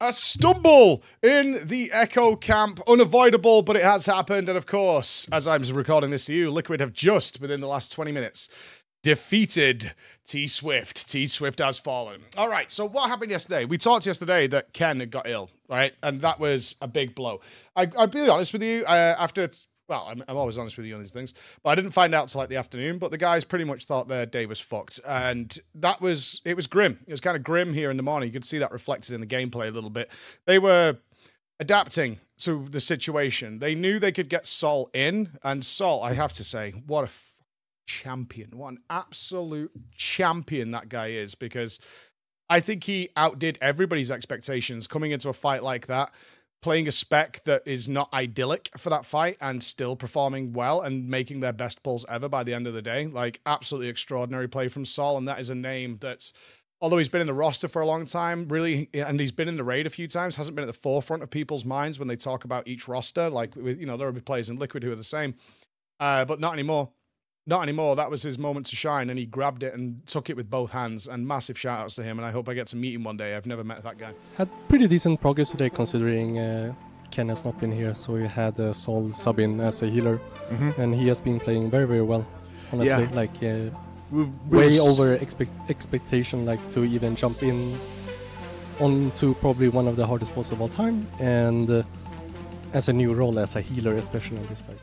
A stumble in the Echo camp. Unavoidable, but it has happened. And of course, as I'm recording this to you, Liquid have just, within the last 20 minutes, defeated T-Swift. T-Swift has fallen. All right, so what happened yesterday? We talked yesterday that Ken had got ill, right? And that was a big blow. I'll be honest with you, well, I'm always honest with you on these things, but I didn't find out till like the afternoon, but the guys pretty much thought their day was fucked. And it was grim. It was kind of grim here in the morning. You could see that reflected in the gameplay a little bit. They were adapting to the situation. They knew they could get Sol in, and Sol, I have to say, what a champion. What an absolute champion that guy is, because I think he outdid everybody's expectations coming into a fight like that, playing a spec that is not idyllic for that fight and still performing well and making their best pulls ever by the end of the day. Like, absolutely extraordinary play from Sol, and that is a name that, although he's been in the roster for a long time, really, and he's been in the raid a few times, hasn't been at the forefront of people's minds when they talk about each roster. Like, you know, there will be players in Liquid who are the same, but not anymore. Not anymore. That was his moment to shine, and he grabbed it and took it with both hands, and massive shout-outs to him, and I hope I get to meet him one day. I've never met that guy. Had pretty decent progress today, considering Ken has not been here, so we had Sol sub in as a healer, and he has been playing very, very well, honestly. Yeah. Like, way over expectation, like, to even jump in onto probably one of the hardest balls of all time, and as a new role as a healer, especially in this fight.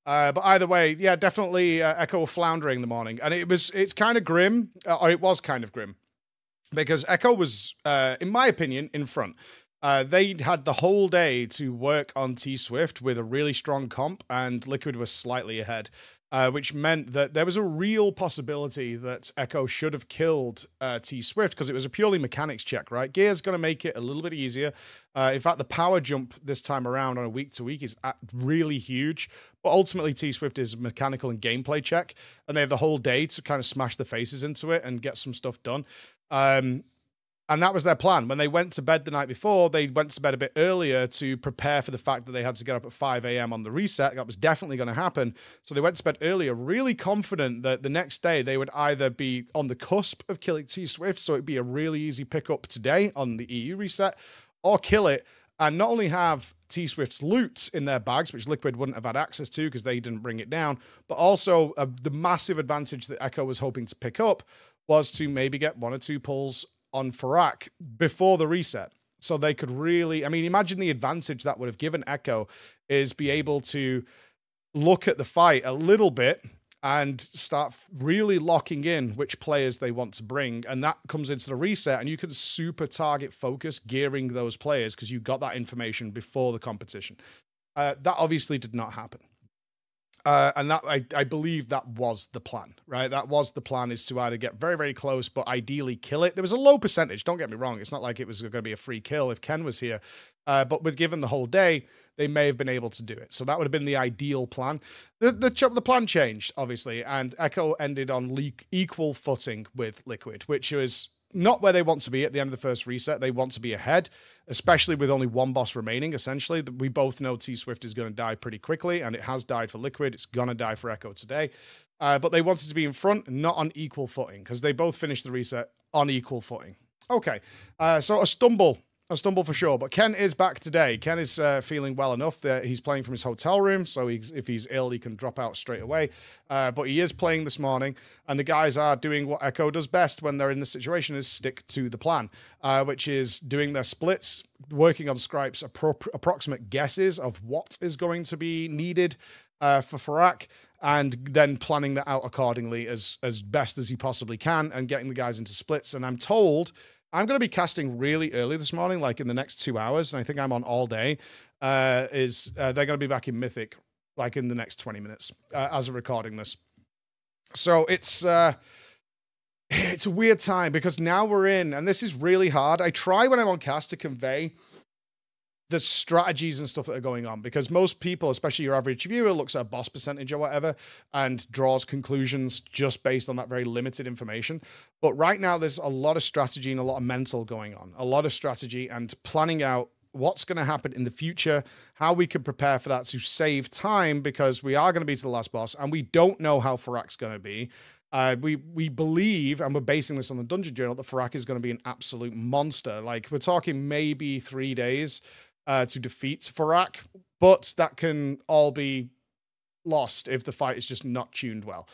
But either way, yeah, definitely Echo floundering the morning. And it's kind of grim, or it was kind of grim, because Echo was, in my opinion, in front. They had the whole day to work on T-Swift with a really strong comp, and Liquid was slightly ahead, which meant that there was a real possibility that Echo should have killed T-Swift, because it was a purely mechanics check, right? Gear's going to make it a little bit easier. In fact, the power jump this time around on a week-to-week is really huge. But ultimately, T-Swift is a mechanical and gameplay check, and they have the whole day to kind of smash the faces into it and get some stuff done. And that was their plan. When they went to bed the night before, they went to bed a bit earlier to prepare for the fact that they had to get up at 5 a.m. on the reset. That was definitely going to happen. So they went to bed earlier, really confident that the next day they would either be on the cusp of killing T-Swift, so it'd be a really easy pickup today on the EU reset, or kill it and not only have T-Swift's loot in their bags, which Liquid wouldn't have had access to because they didn't bring it down, but also the massive advantage that Echo was hoping to pick up was to maybe get 1 or 2 pulls on Farak before the reset. So they could really, I mean, imagine the advantage that would have given Echo is be able to look at the fight a little bit and start really locking in which players they want to bring. And that comes into the reset, and you can super target focus gearing those players because you got that information before the competition. That obviously did not happen. And that I believe that was the plan, right? That was the plan, is to either get very, very close, but ideally kill it. There was a low percentage, don't get me wrong. It's not like it was going to be a free kill if Ken was here. But with given the whole day, they may have been able to do it. So that would have been the ideal plan. The plan changed, obviously, and Echo ended on equal footing with Liquid, which was not where they want to be at the end of the first reset. They want to be ahead, especially with only 1 boss remaining, essentially. We both know T-Swift is going to die pretty quickly, and it has died for Liquid. It's going to die for Echo today. But they wanted to be in front, not on equal footing, because they both finished the reset on equal footing. Okay, so a stumble for sure, but Ken is back today. Ken is feeling well enough that he's playing from his hotel room, so if he's ill, he can drop out straight away. But he is playing this morning, and the guys are doing what Echo does best when they're in this situation, is stick to the plan, which is doing their splits, working on Scripe's approximate guesses of what is going to be needed for Farak, and then planning that out accordingly as best as he possibly can, and getting the guys into splits. And I'm told I'm going to be casting really early this morning, like in the next 2 hours, and I think I'm on all day, they're going to be back in Mythic, like in the next 20 minutes, as of recording this. So it's a weird time, because now we're in, and this is really hard. I try when I'm on cast to convey the strategies and stuff that are going on, because most people, especially your average viewer, looks at a boss percentage or whatever and draws conclusions just based on that very limited information. But right now there's a lot of strategy and a lot of mental going on, a lot of strategy and planning out what's going to happen in the future, how we can prepare for that to save time, because we are going to be to the last boss and we don't know how Farak's going to be. We believe, and we're basing this on the Dungeon Journal, that Farak is going to be an absolute monster. Like, we're talking maybe 3 days to defeat Farak, but that can all be lost if the fight is just not tuned well.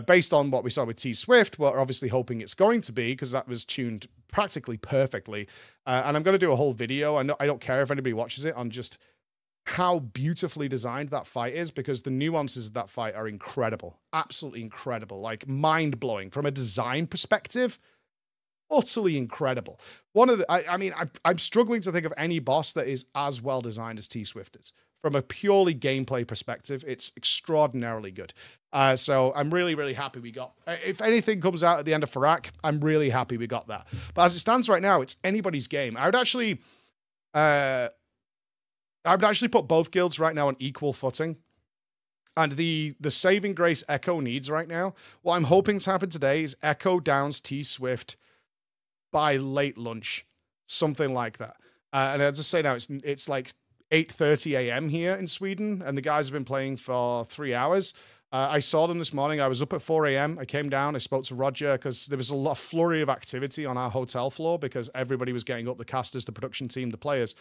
Based on what we saw with T-Swift, we're obviously hoping it's going to be, because that was tuned practically perfectly. And I'm going to do a whole video. I don't care if anybody watches it, on just how beautifully designed that fight is, because the nuances of that fight are incredible. Absolutely incredible. Like, mind-blowing. From a design perspective, utterly incredible. One of the, I'm struggling to think of any boss that is as well designed as T-Swift is. From a purely gameplay perspective, it's extraordinarily good. So I'm really, really happy we got... If anything comes out at the end of Farak, I'm really happy we got that. But as it stands right now, it's anybody's game. I would actually put both guilds right now on equal footing. And the saving grace Echo needs right now, what I'm hoping to happen today is Echo downs T-Swift by late lunch. Something like that. And I'll just say now, it's like 8:30 a.m. here in Sweden, and the guys have been playing for 3 hours. I saw them this morning. I was up at 4 a.m. I came down. I spoke to Roger, because there was a flurry of activity on our hotel floor, because everybody was getting up, the casters, the production team, the players.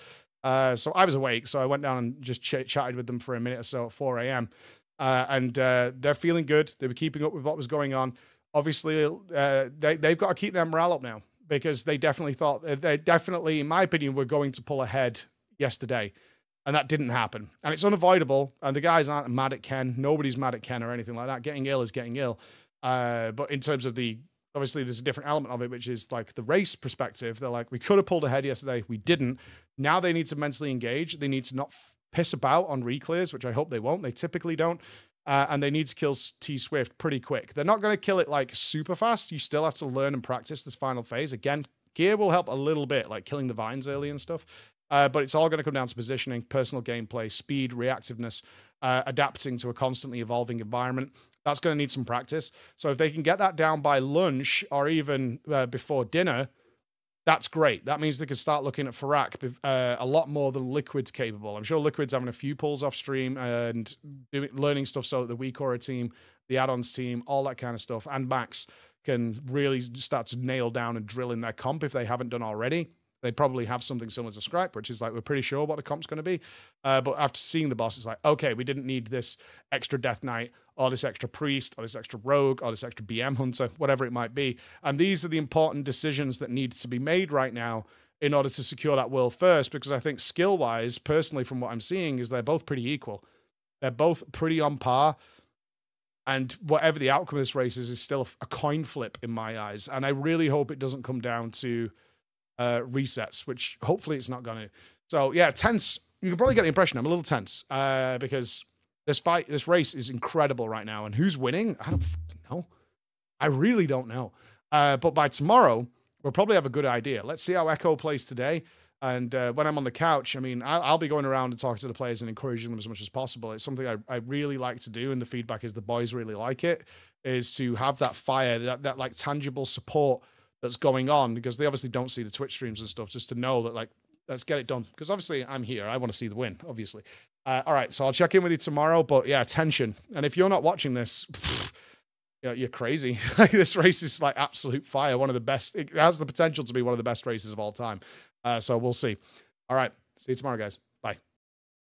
So I was awake, so I went down and just chatted with them for a minute or so at 4 a.m. And they're feeling good. They were keeping up with what was going on. Obviously, they've got to keep their morale up now, because they definitely, in my opinion, were going to pull ahead yesterday. And that didn't happen. And it's unavoidable. And the guys aren't mad at Ken. Nobody's mad at Ken or anything like that. Getting ill is getting ill. But in terms of obviously there's a different element of it, which is like the race perspective. They're like, we could have pulled ahead yesterday. We didn't. Now they need to mentally engage. They need to not piss about on reclears, which I hope they won't. They typically don't. And they need to kill T-Swift pretty quick. They're not going to kill it like super fast. You still have to learn and practice this final phase. Again, gear will help a little bit, like killing the vines early and stuff. But it's all going to come down to positioning, personal gameplay, speed, reactiveness, adapting to a constantly evolving environment. That's going to need some practice. So if they can get that down by lunch or even before dinner, that's great. That means they can start looking at Farak a lot more than Liquid's capable. I'm sure Liquid's having a few pulls off stream and learning stuff so that the WeCora team, the add-ons team, all that kind of stuff, and Max can really start to nail down and drill in their comp if they haven't done already. They probably have something similar to Scripe, which is like, we're pretty sure what the comp's going to be. But after seeing the boss, it's like, okay, we didn't need this extra Death Knight, or this extra Priest, or this extra Rogue, or this extra BM Hunter, whatever it might be. And these are the important decisions that need to be made right now in order to secure that world first, because I think skill-wise, personally, from what I'm seeing, is they're both pretty equal. They're both pretty on par. And whatever the outcome of this race is still a coin flip in my eyes. And I really hope it doesn't come down to resets, which hopefully it's not going to. So yeah, tense. You can probably get the impression I'm a little tense because this race is incredible right now. And who's winning? I don't know. I really don't know. But by tomorrow, we'll probably have a good idea. Let's see how Echo plays today. And when I'm on the couch, I mean, I'll be going around and talking to the players and encouraging them as much as possible. It's something I really like to do, and the feedback is the boys really like it, is to have that fire, that like tangible support that's going on, because they obviously don't see the Twitch streams and stuff, just to know that, like, let's get it done. Because obviously I'm here. I want to see the win, obviously. All right, so I'll check in with you tomorrow. But yeah, tension. And if you're not watching this, you're crazy. This race is like absolute fire. One of the best. It has the potential to be one of the best races of all time. So we'll see. All right, see you tomorrow, guys.